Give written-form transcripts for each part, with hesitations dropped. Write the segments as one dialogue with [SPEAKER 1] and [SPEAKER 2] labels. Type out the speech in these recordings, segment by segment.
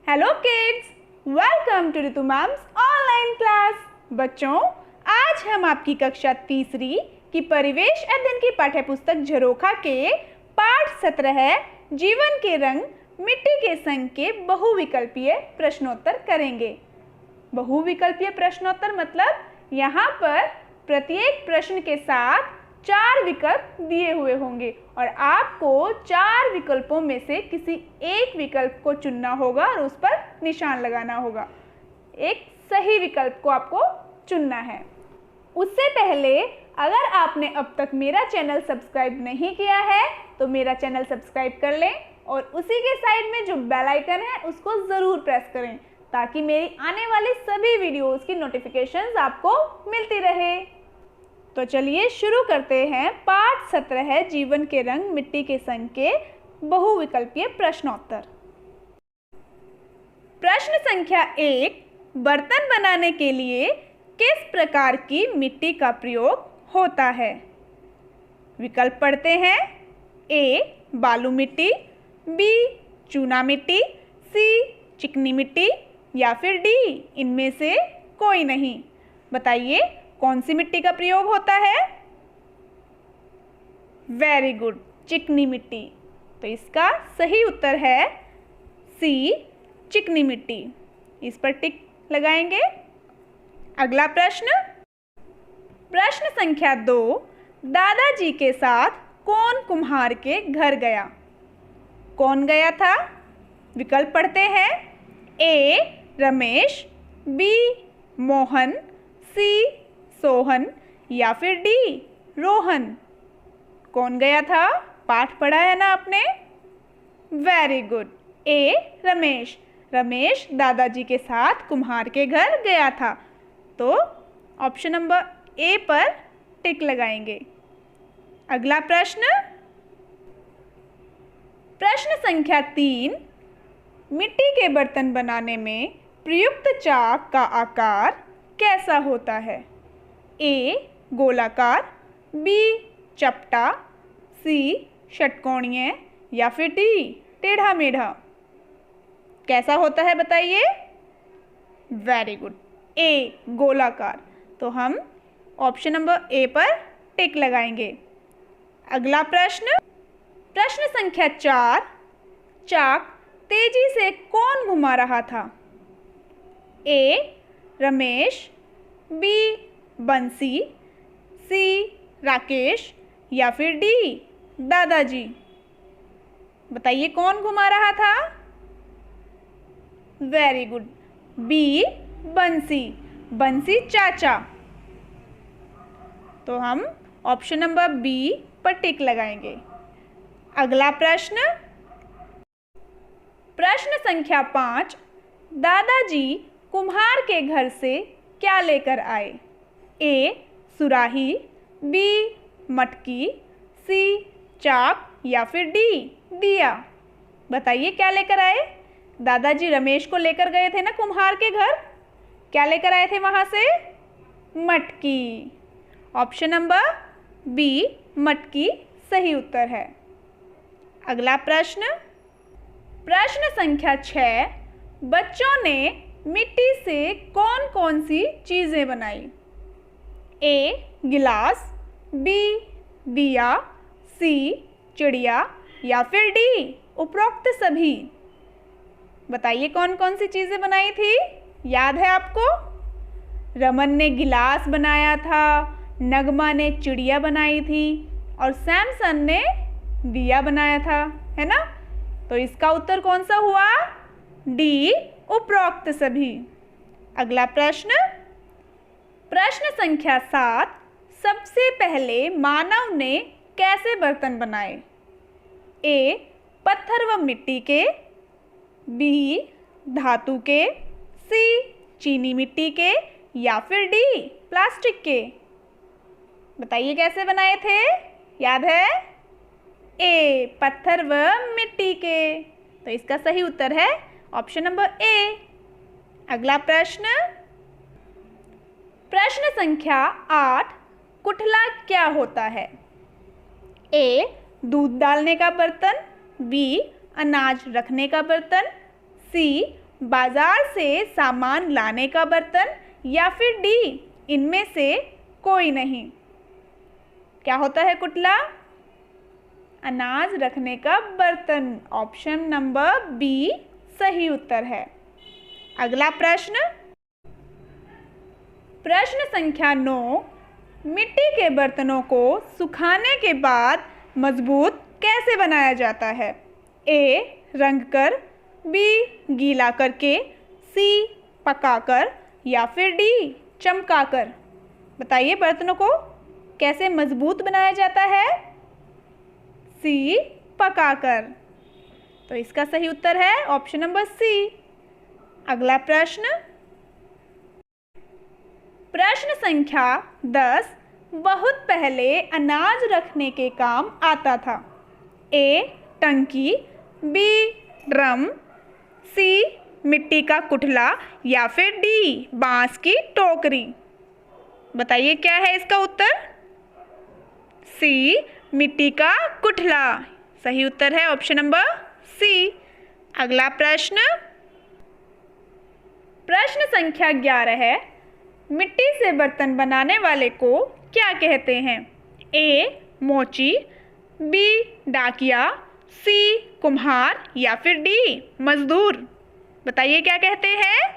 [SPEAKER 1] Hello kids, welcome to Ritu ma'am's online class. बच्चों, आज हम आपकी कक्षा तीसरी की परिवेश अध्ययन की पाठ्यपुस्तक झरोखा के पाठ 17 जीवन के रंग मिट्टी के संग के बहुविकल्पीय प्रश्नोत्तर करेंगे। बहुविकल्पीय प्रश्नोत्तर मतलब यहाँ पर प्रत्येक प्रश्न के साथ 4 विकल्प दिए हुए होंगे और आपको 4 विकल्पों में से किसी एक विकल्प को चुनना होगा और उस पर निशान लगाना होगा। एक सही विकल्प को आपको चुनना है। उससे पहले अगर आपने अब तक मेरा चैनल सब्सक्राइब नहीं किया है तो मेरा चैनल सब्सक्राइब कर लें और उसी के साइड में जो बेल आइकन है उसको ज़रूर प्रेस करें ताकि मेरी आने वाली सभी वीडियोस की नोटिफिकेशंस आपको मिलती रहे। तो चलिए शुरू करते हैं पाठ 17 जीवन के रंग मिट्टी के संग के बहुविकल्पीय प्रश्नोत्तर। प्रश्न संख्या 1, बर्तन बनाने के लिए किस प्रकार की मिट्टी का प्रयोग होता है? विकल्प पढ़ते हैं। ए, बालू मिट्टी, बी, चूना मिट्टी, सी, चिकनी मिट्टी या फिर डी, इनमें से कोई नहीं। बताइए कौन सी मिट्टी का प्रयोग होता है? वेरी गुड, चिकनी मिट्टी। तो इसका सही उत्तर है सी, चिकनी मिट्टी। इस पर टिक लगाएंगे। अगला प्रश्न, प्रश्न संख्या 2, दादाजी के साथ कौन कुम्हार के घर गया? कौन गया था? विकल्प पढ़ते हैं। ए, रमेश, बी, मोहन, सी, सोहन या फिर डी, रोहन। कौन गया था? पाठ पढ़ा है ना आपने? वेरी गुड, ए, रमेश। रमेश दादाजी के साथ कुम्हार के घर गया था। तो ऑप्शन नंबर ए पर टिक लगाएंगे। अगला प्रश्न, प्रश्न संख्या 3, मिट्टी के बर्तन बनाने में प्रयुक्त चाक का आकार कैसा होता है? ए, गोलाकार, बी, चपटा, सी, षटकोणीय या फिर डी, टेढ़ा मेढ़ा। कैसा होता है बताइए? वेरी गुड, ए, गोलाकार। तो हम ऑप्शन नंबर ए पर टिक लगाएंगे। अगला प्रश्न, प्रश्न संख्या 4, चाक तेजी से कौन घुमा रहा था? ए, रमेश, बी, बंसी, सी, राकेश या फिर डी, दादाजी। बताइए कौन घुमा रहा था? वेरी गुड, बी, बंसी। बंसी चाचा। तो हम ऑप्शन नंबर बी पर टिक लगाएंगे। अगला प्रश्न, प्रश्न संख्या 5, दादाजी कुम्हार के घर से क्या लेकर आए? ए, सुराही, बी, मटकी, सी, चाक या फिर डी, दिया। बताइए क्या लेकर आए? दादाजी रमेश को लेकर गए थे ना कुम्हार के घर। क्या लेकर आए थे वहाँ से? मटकी। ऑप्शन नंबर बी, मटकी सही उत्तर है। अगला प्रश्न, प्रश्न संख्या 6, बच्चों ने मिट्टी से कौन कौन सी चीज़ें बनाई? ए, गिलास, बी, दिया, सी, चिड़िया या फिर डी, उपरोक्त सभी। बताइए कौन कौन सी चीज़ें बनाई थी? याद है आपको? रमन ने गिलास बनाया था, नगमा ने चिड़िया बनाई थी और सैमसन ने दिया बनाया था, है ना? तो इसका उत्तर कौन सा हुआ? डी, उपरोक्त सभी। अगला प्रश्न, प्रश्न संख्या 7, सबसे पहले मानव ने कैसे बर्तन बनाए? ए, पत्थर व मिट्टी के, बी, धातु के, सी, चीनी मिट्टी के या फिर डी, प्लास्टिक के। बताइए कैसे बनाए थे? याद है? ए, पत्थर व मिट्टी के। तो इसका सही उत्तर है ऑप्शन नंबर ए। अगला प्रश्न, प्रश्न संख्या 8, कुठला क्या होता है? ए, दूध डालने का बर्तन, बी, अनाज रखने का बर्तन, सी, बाजार से सामान लाने का बर्तन, या फिर डी, इनमें से कोई नहीं। क्या होता है कुटला? अनाज रखने का बर्तन। ऑप्शन नंबर बी सही उत्तर है। अगला प्रश्न, प्रश्न संख्या 9, मिट्टी के बर्तनों को सुखाने के बाद मजबूत कैसे बनाया जाता है? ए, रंग कर, बी, गीला करके, सी, पकाकर, या फिर डी, चमकाकर। बताइए बर्तनों को कैसे मजबूत बनाया जाता है? सी, पकाकर। तो इसका सही उत्तर है ऑप्शन नंबर सी। अगला प्रश्न, प्रश्न संख्या 10, बहुत पहले अनाज रखने के काम आता था। ए, टंकी, बी, ड्रम, सी, मिट्टी का कुठला, या फिर डी, बांस की टोकरी। बताइए क्या है इसका उत्तर? सी, मिट्टी का कुठला। सही उत्तर है ऑप्शन नंबर सी। अगला प्रश्न, प्रश्न संख्या 11 है, मिट्टी से बर्तन बनाने वाले को क्या कहते हैं? ए, मोची, बी, डाकिया, सी, कुम्हार, या फिर डी, मजदूर। बताइए क्या कहते हैं?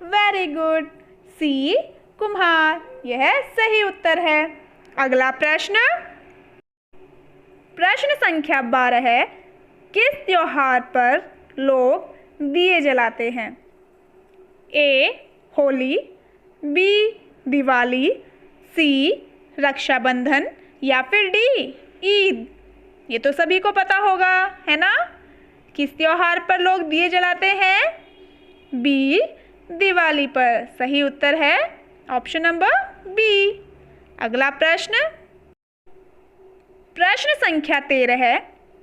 [SPEAKER 1] वेरी गुड, सी, कुम्हार। यह सही उत्तर है। अगला प्रश्न, प्रश्न संख्या 12 है, किस त्योहार पर लोग दिए जलाते हैं? ए, होली, बी, दिवाली, सी, रक्षाबंधन, या फिर डी, ईद। ये तो सभी को पता होगा, है ना? किस त्योहार पर लोग दिए जलाते हैं? बी, दिवाली पर। सही उत्तर है ऑप्शन नंबर बी। अगला प्रश्न, प्रश्न संख्या 13 है,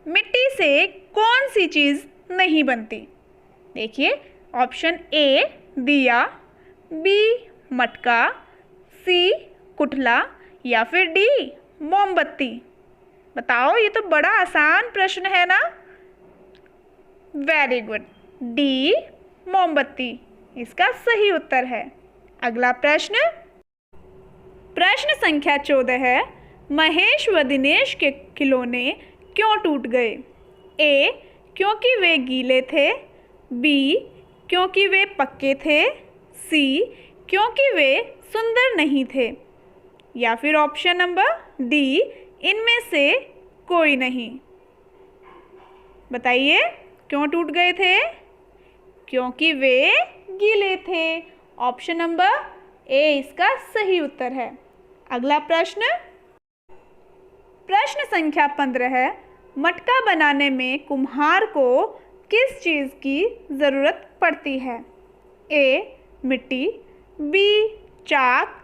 [SPEAKER 1] मिट्टी से कौन सी चीज़ नहीं बनती? देखिए ऑप्शन ए, दिया, बी, मटका, सी, कुठला, या फिर डी, मोमबत्ती। बताओ, ये तो बड़ा आसान प्रश्न है ना? वेरी गुड, डी, मोमबत्ती इसका सही उत्तर है। अगला प्रश्न, प्रश्न संख्या 14 है, महेश व दिनेश के खिलौने क्यों टूट गए? ए, क्योंकि वे गीले थे, बी, क्योंकि वे पक्के थे, सी, क्योंकि वे सुंदर नहीं थे, या फिर ऑप्शन नंबर डी, इनमें से कोई नहीं। बताइए क्यों टूट गए थे? क्योंकि वे गीले थे। ऑप्शन नंबर ए इसका सही उत्तर है। अगला प्रश्न, प्रश्न संख्या 15 है, मटका बनाने में कुम्हार को किस चीज़ की ज़रूरत पड़ती है? ए, मिट्टी, बी, चाक,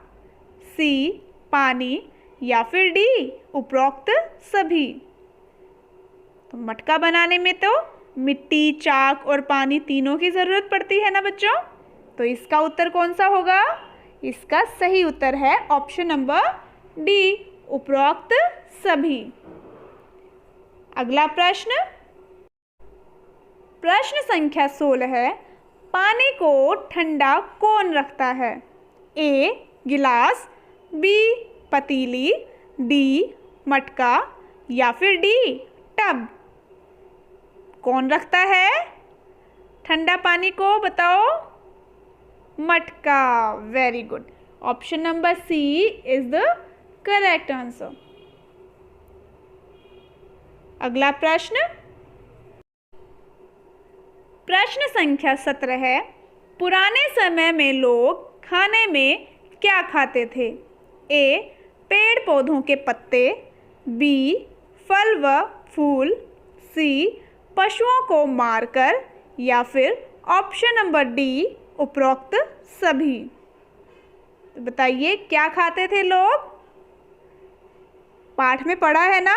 [SPEAKER 1] सी, पानी, या फिर डी, उपरोक्त सभी। तो मटका बनाने में तो मिट्टी, चाक और पानी तीनों की ज़रूरत पड़ती है ना बच्चों? तो इसका उत्तर कौन सा होगा? इसका सही उत्तर है ऑप्शन नंबर डी, उपरोक्त सभी। अगला प्रश्न, प्रश्न संख्या 16 है, पानी को ठंडा कौन रखता है? ए, गिलास, बी, पतीली, डी, मटका, या फिर डी, टब। कौन रखता है ठंडा पानी को? बताओ। मटका। Very good, option number C is the correct answer. अगला प्रश्न, प्रश्न संख्या 17 है, पुराने समय में लोग खाने में क्या खाते थे? ए, पेड़ पौधों के पत्ते, बी, फल व फूल, सी, पशुओं को मारकर, या फिर ऑप्शन नंबर डी, उपरोक्त सभी। तो बताइए क्या खाते थे लोग? पाठ में पढ़ा है ना?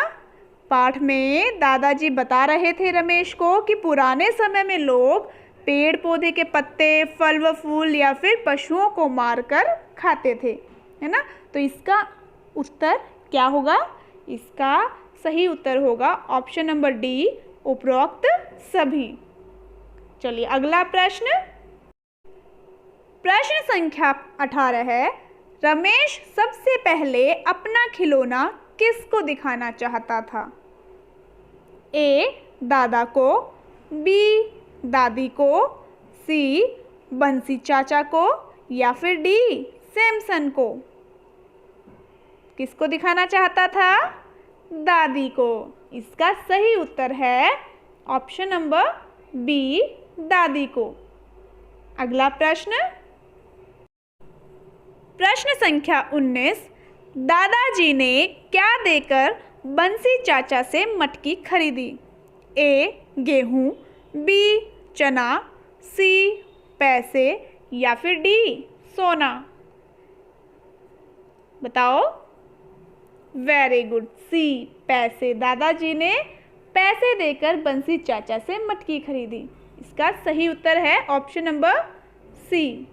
[SPEAKER 1] पाठ में दादाजी बता रहे थे रमेश को कि पुराने समय में लोग पेड़ पौधे के पत्ते, फल व फूल, या फिर पशुओं को मारकर खाते थे, है ना? तो इसका उत्तर क्या होगा? इसका सही उत्तर होगा ऑप्शन नंबर डी, उपरोक्त सभी। चलिए अगला प्रश्न। प्रश्न संख्या 18 है, रमेश सबसे पहले अपना खिलौना किसको दिखाना चाहता था? ए दादा को, बी दादी को, सी बंसी चाचा को या फिर डी सैमसन को। किसको दिखाना चाहता था? दादी को। इसका सही उत्तर है ऑप्शन नंबर बी दादी को। अगला प्रश्न। प्रश्न संख्या 19, दादाजी ने क्या देकर बंसी चाचा से मटकी खरीदी? ए गेहूं, बी चना, सी पैसे या फिर डी सोना। बताओ। वेरी गुड, सी पैसे। दादाजी ने पैसे देकर बंसी चाचा से मटकी खरीदी। इसका सही उत्तर है ऑप्शन नंबर सी।